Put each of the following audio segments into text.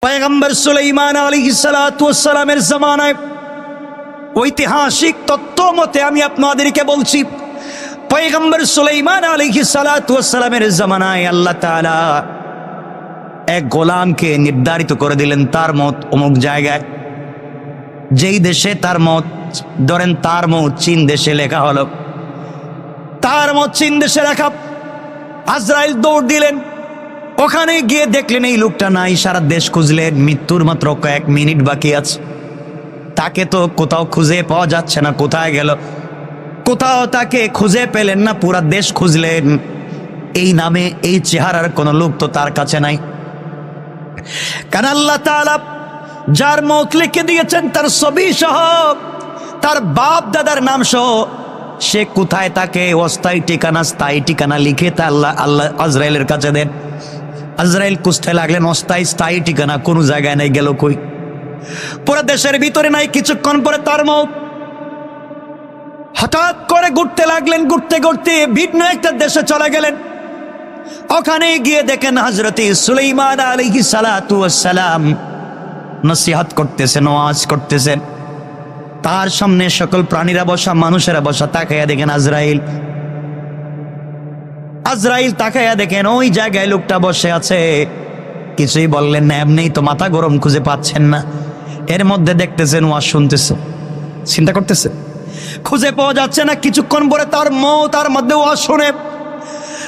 পয়গম্বর সুলাইমান আলাইহিস সালাতু ওয়াস সালামের জামানায় ঐতিহাসিক তত্ত্ব মতে আমি আপনাদেরকে বলছি, পয়গম্বর সুলাইমান আলাইহিস সালাতু ওয়াস সালামের জামানায় আল্লাহ তাআলা এক গোলামকে নির্ধারিত করে দিলেন তার মত অমুক জায়গায়, যেই দেশে তার মত, ধরেন তার মত চীন দেশে লেখা হলো, তার মত চীন দেশে লেখা। আজরাইল দৌড় দিলেন, ওখানে গিয়ে দেখলেন এই লোকটা নাই। সারা দেশ খুঁজলেন, মৃত্যুর মাত্র কয়েক মিনিট বাকি আছে, তাকে তো কোথাও খুঁজে পাওয়া যাচ্ছে না। কোথায় গেল? কোথাও তাকে খুঁজে পেলেন না। পুরা দেশ খুঁজলেন, এই নামে এই চেহারার কোন লোক তো তার কাছে নাই। কারণ আল্লাহ তাআলা যার মত লিখে দিয়েছেন তার ছবি সহ, তার বাপ দাদার নাম সহ, সে কোথায় তাকে অস্থায়ী ঠিকানা স্থায়ী ঠিকানা লিখে তা আল্লাহ আজরাইলের কাছে দেন। আজরাইল খুঁজতে লাগলেন অস্থায়ী স্থায়ী ঠিকানা, কোনো জায়গায় নাই। গেল কই? পুরো দেশের ভিতরে নাই। কিছুক্ষণ পরে তার মত। হঠাৎ করে ঘুরতে লাগলেন, ঘুরতে ঘুরতে ভিন্ন একটা দেশে চলে গেলেন। ওখানে গিয়ে দেখেন হযরত সুলাইমান আলাইহিস সালাতু ওয়াস সালাম নসিহত করতেছেন, ওয়াজ করতেছেন। তার সামনে সকল প্রাণীরা বসা, মানুষেরা বসা। তাকাইয়া দেখেন আজরাইল। আজরাইল তাকাইয়া দেখেন ওই জায়গায় লোকটা বসে আছে। কিছুই বললেন না, এমনি তো মাথা গরম, খুঁজে পাচ্ছেন না। এর মধ্যে দেখতেছেন ওয়াজ শুনতেছে, চিন্তা করতেছে, খুঁজে পাওয়া যাচ্ছে না। কিছুক্ষণ পরে তার মত, তার মধ্যে ওয়াজ শুনে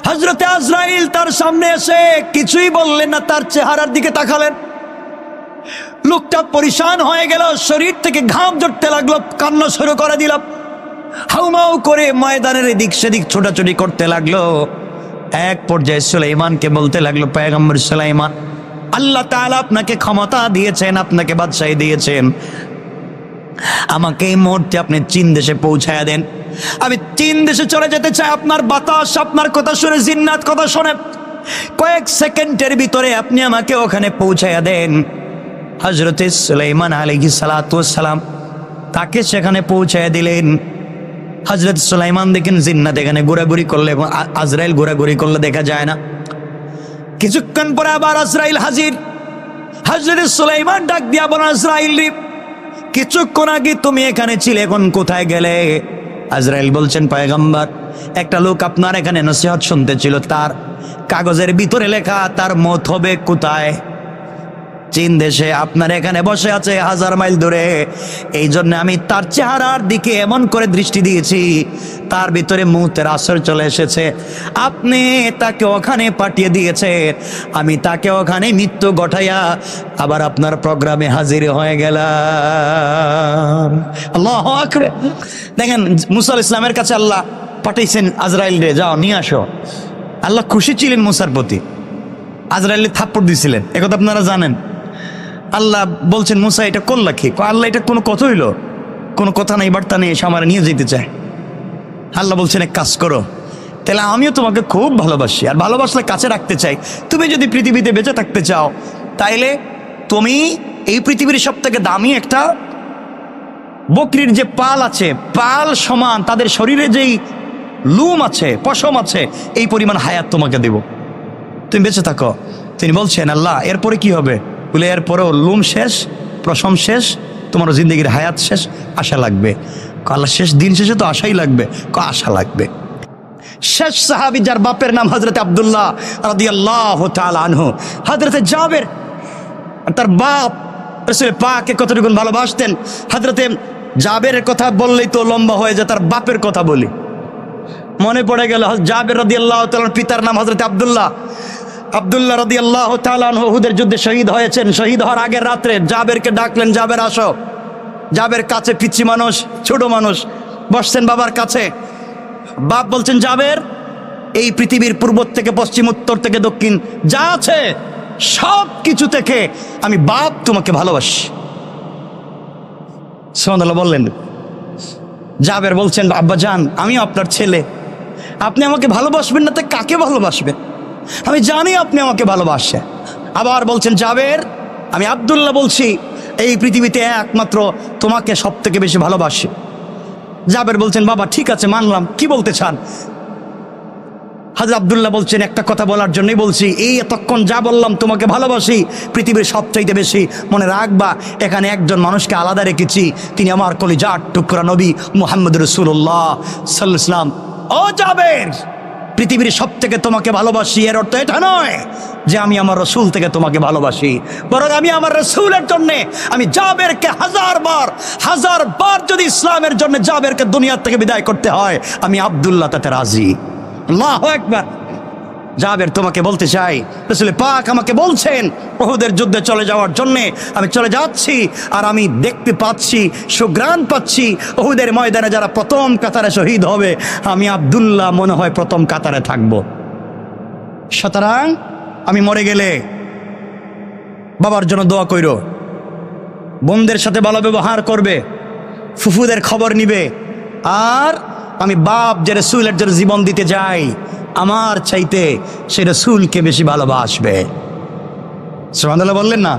হযরতে আজরাইল তার সামনে এসে কিছুই বললেন না, তার চেহারার দিকে তাকালেন। লোকটা পরিশান হয়ে গেল, শরীর থেকে ঘাম ঝরতে লাগলো, কান্না শুরু করে দিল, হাউমাউ করে ময়দানের এদিক সেদিক ছোটাছুটি করতে লাগলো। এক পর্যায়ে সুলাইমানকে বলতে লাগলো, পয়গম্বর সুলাইমান, আল্লাহ তাআলা আপনাকে ক্ষমতা দিয়েছেন, আপনাকে বাদশাহী দিয়েছেন, আমাকে এই মুহূর্তে আপনি চীন দেশে পৌঁছায়া দেন। আমি চীন দেশে চলে যেতে চাই। আপনার বাতাস, আপনার কথা শুনে, জিন্নাত কথা শুনে কয়েক সেকেন্ডের ভিতরে আপনি আমাকে ওখানে পৌঁছায়া দেন। হযরতে সুলাইমান আলাইহিস সালাতু ওয়াস সালাম তাকে সেখানে পৌঁছায়া দিলেন। হযরত সুলাইমান দেখেন জিন্নাত এখানে ঘোরাঘুরি করলে এবং আজরাইল ঘোরাঘুরি করলে দেখা যায় না। কিছুক্ষণ পরে আবার আজরাইল হাজির। হযরত সুলাইমান ডাক দিয়া বলেন, আজরাইল রে, কিছুক্ষণ আগে তুমি এখানে ছিলে, এখন কোথায় গেলে? আজরাইল বলছেন, পয়গম্বর, একটা লোক আপনার এখানে নসিহত শুনতে ছিল, তার কাগজের ভিতরে লেখা তার মত হবে কোথায়? চীন দেশে। আপনার এখানে বসে আছে 1000 মাইল দূরে। এই জন্য আমি তার চেহারার দিকে এমন করে দৃষ্টি দিয়েছি, তার ভিতরে মুহূর্তের আসর চলে এসেছে। আপনি তাকে ওখানে পাঠিয়ে দিয়েছেন, আমি তাকে ওখানে মৃত্যু ঘটাইয়া আবার আপনার প্রোগ্রামে হাজির হয়ে গেলাম। আল্লাহু আকবার। দেখেন মুসা আলাইহিস সালামের কাছে আল্লাহ পাঠাইছেন আজরাইল রে, যাও নিয়ে আসো। আল্লাহ খুশি ছিলেন মুসার প্রতি। আজরাইল থাপ্পড় দিয়েছিলেন, একথা আপনারা জানেন। আল্লাহ বলছেন, মুসা এটা করলা কি? আল্লাহ এটা কোনো কথা হইল? কোনো কথা নেই, বার্তা নেই, এসে আমার নিয়ে যেতে চায়। আল্লাহ বলছেন, এক কাজ করো, তাহলে আমিও তোমাকে খুব ভালোবাসি, আর ভালোবাসলে কাছে রাখতে চাই। তুমি যদি পৃথিবীতে বেঁচে থাকতে চাও, তাইলে তুমি এই পৃথিবীর সব থেকে দামি একটা বকরির যে পাল আছে, পাল সমান তাদের শরীরে যেই লুম আছে, পশম আছে, এই পরিমাণ হায়াত তোমাকে দেব, তুমি বেঁচে থাকো। তিনি বলছেন, আল্লাহ এরপরে কি হবে? বলে, এরপরেও লুম শেষ, পশম শেষ, তোমার জিন্দগির হায়াত শেষ, আশা লাগবে। আল্লাহ শেষ দিন শেষে তো আশাই লাগবে। আশা লাগবে। শেষ সাহাবী যার বাপের নাম হযরত আব্দুল্লাহ রাদিয়াল্লাহু তাআলা আনহু, হযরতে জাবের, তার বাপ রাসূল পাককে কতটুকু ভালোবাসতেন। হযরতে জাবেরের কথা বললেই তো লম্বা হয়ে যায়, তার বাপের কথা বলি। মনে পড়ে গেল জাবের রাদিয়াল্লাহু তাআলার পিতার নাম হযরত আব্দুল্লাহ। আব্দুল্লাহ রাদিয়াল্লাহু তাআলা আনহু উহুদের যুদ্ধে শহীদ হয়েছেন। শহীদ হওয়ার আগের রাত্রে জাবেরকে ডাকলেন, জাবের আসো। জাবের কাছে পিচ্চি মানুষ, ছোট মানুষ, বসছেন বাবার কাছে। বাপ বলছেন, জাবের, এই পৃথিবীর পূর্ব থেকে পশ্চিম, উত্তর থেকে দক্ষিণ যা আছে সব কিছু থেকে আমি বাপ তোমাকে ভালোবাসি। সুবহানাল্লাহ বললেন। জাবের বলছেন, আব্বা জান, আমি আপনার ছেলে, আপনি আমাকে ভালোবাসবেন না তো কাকে ভালোবাসবেন? আমি জানি আপনি আমাকে ভালোবাসেন। আবার বলছেন, জাবের, আমি আব্দুল্লাহ বলছি, এই পৃথিবীতে একমাত্র তোমাকে সব থেকে বেশি ভালোবাসি। জাবের বলছেন, বাবা ঠিক আছে মানলাম, কি বলতে চান? হযরত আব্দুল্লাহ বলছেন, একটা কথা বলার জন্যই বলছি, এই এতক্ষণ যা বললাম তোমাকে ভালোবাসি পৃথিবীর সবচাইতে বেশি, মনে রাখবা এখানে একজন মানুষকে আলাদা রেখেছি, তিনি আমার কলিজার টুকরা নবী মুহাম্মদ রাসূলুল্লাহ সাল্লাল্লাহু আলাইহি ওয়াসাল্লাম। ও জাবের, পৃথিবীর সব থেকে তোমাকে ভালোবাসি এর অর্থ এটা নয় যে আমি আমার রসুল থেকে তোমাকে ভালোবাসি, বরং আমি আমার রসুলের জন্যে আমি জাবেরকে হাজার বার যদি ইসলামের জন্য জাবেরকে দুনিয়ার থেকে বিদায় করতে হয়, আমি আব্দুল্লাহ তাতে রাজি। আল্লাহু আকবার। জাবের তোমাকে বলতে চাই, রাসূল পাক আমাকে বলছেন উহুদের যুদ্ধে চলে যাওয়ার জন্যে, আমি চলে যাচ্ছি আর আমি দেখতে পাচ্ছি, সুঘ্রাণ পাচ্ছি উহুদের ময়দানে যারা প্রথম কাতারে শহীদ হবে, আমি আব্দুল্লাহ মনে হয় প্রথম কাতারে থাকবো। সুতরাং আমি মরে গেলে বাবার জন্য দোয়া কইরো, বোনদের সাথে ভালো ব্যবহার করবে, ফুফুদের খবর নিবে, আর আমি বাপ যে রাসূলের জন্য জীবন দিতে যাই আমার চাইতে সে রাসূলকে বেশি ভালোবাসবে। সুবহানাল্লাহ বললেন না?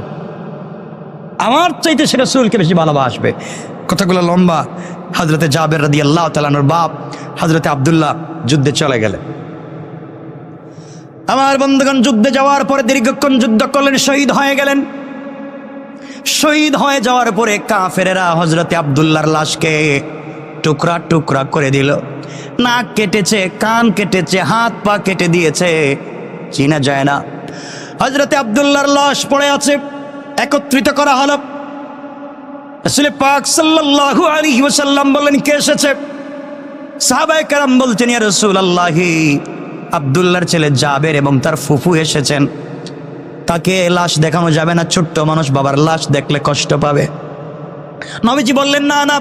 আমার চাইতে সে রাসূলকে বেশি ভালোবাসবে। কথাগুলো লম্বা। হযরতে জাবের রাদিয়াল্লাহু তাআলা আনহুর বাপ হযরতে আব্দুল্লাহ যুদ্ধে চলে গেলেন। আমার বন্ধুগণ, যুদ্ধে যাওয়ার পরে দীর্ঘক্ষণ যুদ্ধ করলেন, শহীদ হয়ে গেলেন। শহীদ হয়ে যাওয়ার পরে কাফেরেরা হযরতে আব্দুল্লাহর লাশকে টুকরা টুকরা করে দিল, নাক কেটেছে, কান কেটেছে, হাত পা কেটে দিয়েছে, চিনা যায় না। হযরতে আব্দুল্লাহর লাশ পড়ে আছে, একত্রিত করা হলো। রাসূল পাক সাল্লাল্লাহু আলাইহি ওয়াসাল্লাম বললেন, কে এসেছে? সাহাবায়ে কেরাম বলছেন, ইয়া রাসূলুল্লাহ, আব্দুল্লাহর ছেলে জাবের এবং তার ফুফু এসেছেন, তাকে লাশ দেখানো যাবে না, ছোট্ট মানুষ, বাবার লাশ দেখলে কষ্ট পাবে। নবীজি বললেন, না না,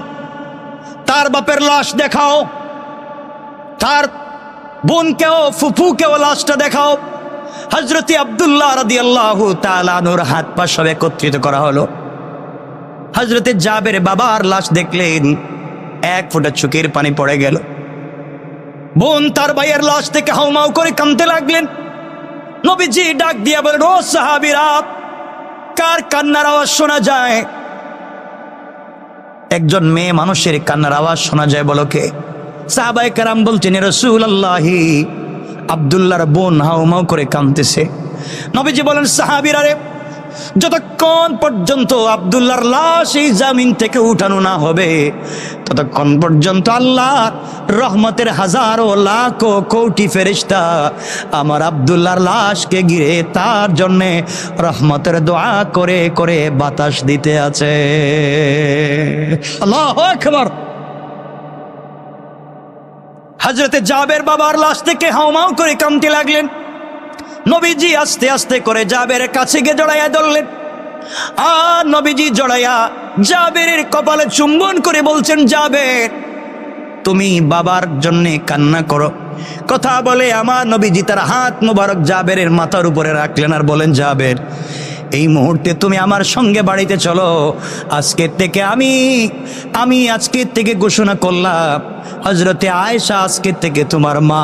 তার বাপের লাশ দেখাও, তার বোনকেও ফুফুকেও লাশটা দেখাও। হযরতে আব্দুল্লাহ রাদিয়াল্লাহু তাআলা আনহুর হাত পা সব একত্রিত করা হলো। হযরতে জাবের বাবার লাশ দেখলেন, এক ফোঁটা চোখের পানি পড়ে গেল। বোন তার ভাইয়ের লাশ থেকে হাউমাউ করে কাঁদতে লাগলেন। নবীজি ডাক দিয়ে বলেন, ও সাহাবীরা, কার কান্নার আওয়াজ শোনা যায়? একজন মেয়ে মানুষের কান্নার আওয়াজ শোনা যায়, বলো কে? সাহাবায়ে কেরাম বলছেন, ইয়া রাসূলুল্লাহ, আব্দুল্লাহর বোন হাউমাউ করে কাঁদতেছে। নবীজি বলেন, সাহাবীরা রে, যতক্ষণ পর্যন্ত আব্দুল্লাহর লাশ এই জামিন থেকে উঠানো না হবে, ততক্ষণ পর্যন্ত আল্লাহর রহমতের হাজারো লাখো কোটি ফেরেশতা আমার আব্দুল্লাহর লাশকে ঘিরে তার জন্য রহমতের দোয়া করে করে বাতাস দিতে আছে। আল্লাহু আকবার। হযরতে জাবের বাবার লাশ থেকে হাউমাউ করে কাঁদতে লাগলেন। নবীজি আস্তে আস্তে করে জাবের কাছে গিয়ে জড়াইয়া ধরলেন, আর নবীজি জড়াইয়া জাবেরের কপালে চুম্বন করে বলছেন, জাবের, তুমি বাবার জন্য কান্না করো। কথা বলে আমার নবীজি তার হাত মোবারক জাবেরের মাথার উপরে রাখলেন আর বলেন, জাবের, এই মুহূর্তে তুমি আমার সঙ্গে বাড়িতে চলো। আজকের থেকে আমি আজকের থেকে ঘোষণা করলাম, হযরতে আয়েশা আজকের থেকে তোমার মা,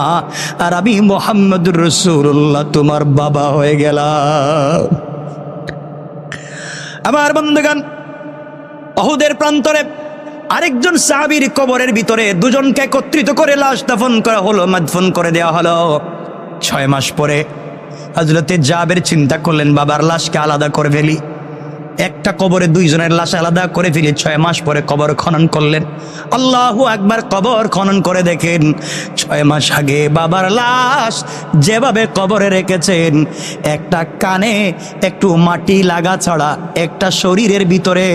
আর আমি মুহাম্মদুর রাসূলুল্লাহ তোমার বাবা হয়ে গেলাম। আমার বন্ধুগণ, উহুদের প্রান্তরে আরেকজন সাহাবীর কবরের ভিতরে দুজনকে একত্রিত করে লাশ দাফন করা হলো, মাদফন করে দেওয়া হলো। 6 মাস পরে হযরতে জাবের চিন্তা করলেন, বাবার লাশকে আলাদা করে ফেলি, একটা কবরে দুইজনের লাশ আলাদা করে ফেলি। 6 মাস পরে কবর খনন করলেন। আল্লাহু আকবার। কবর খনন করে দেখেন 6 মাস আগে বাবার লাশ যেভাবে কবরে রেখেছেন, একটা কানে একটু মাটি লাগা ছাড়া একটা শরীরের ভিতরে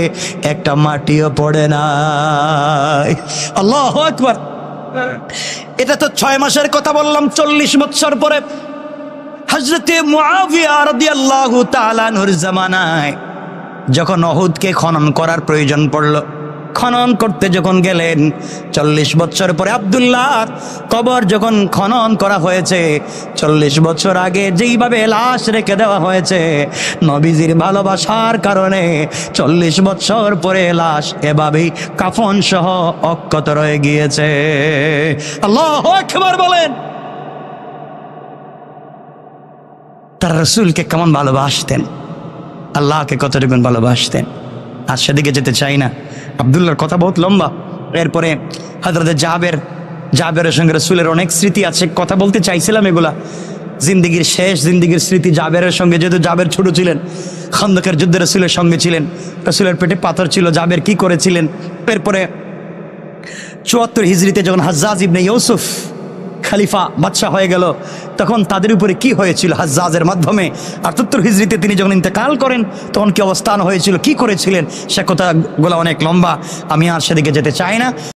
একটা মাটিও পড়ে না। আল্লাহু আকবার। এটা তো 6 মাসের কথা বললাম। 40 বছর পরে হযরতে মুআবিয়া রাদিয়াল্লাহু তাআলা আনহুর জামানায় যখন উহুদকে খনন করার প্রয়োজন পড়ল, খনন করতে যখন গেলেন, 40 বছর পরে আব্দুল্লাহর কবর যখন খনন করা হয়েছে, 40 বছর আগে যেইভাবে লাশ রেখে দেওয়া হয়েছে, নবীজির ভালোবাসার কারণে 40 বছর পরে লাশ এভাবেই কাফন সহ অক্ষত রয়ে গিয়েছে। আল্লাহু আকবার বলেন। তারা রাসূলকে কেমন ভালোবাসতেন, আল্লাহকে কতটুকু ভালোবাসতেন, আর সেদিকে যেতে চাই না। আব্দুল্লাহর কথা বহুত লম্বা। এরপরে হযরতে জাবের জাবেরের সঙ্গে রাসূলের অনেক স্মৃতি আছে, কথা বলতে চাইছিলাম এগুলা। জিন্দিগির শেষ জিন্দিগির স্মৃতি জাবেরের সঙ্গে, যেহেতু জাবের ছোট ছিলেন, খন্দকের যুদ্ধে রাসূলের সঙ্গে ছিলেন, রাসূলের পেটে পাথর ছিল, জাবের কি করেছিলেন। এরপরে ৭৪ হিজরিতে যখন হাজ্জাজ ইবনে ইউসুফ খলিফা বাদশাহ হয়ে গেল, তখন তাদের উপরে কি হয়েছিল হাজ্জাজের মাধ্যমে। ৭৮ হিজরিতে তিনি যখন ইন্তেকাল করেন তখন কি অবস্থান হয়েছিল, কি করেছিলেন, সে কথাগুলো অনেক লম্বা, আমি আর সেদিকে যেতে চাই না।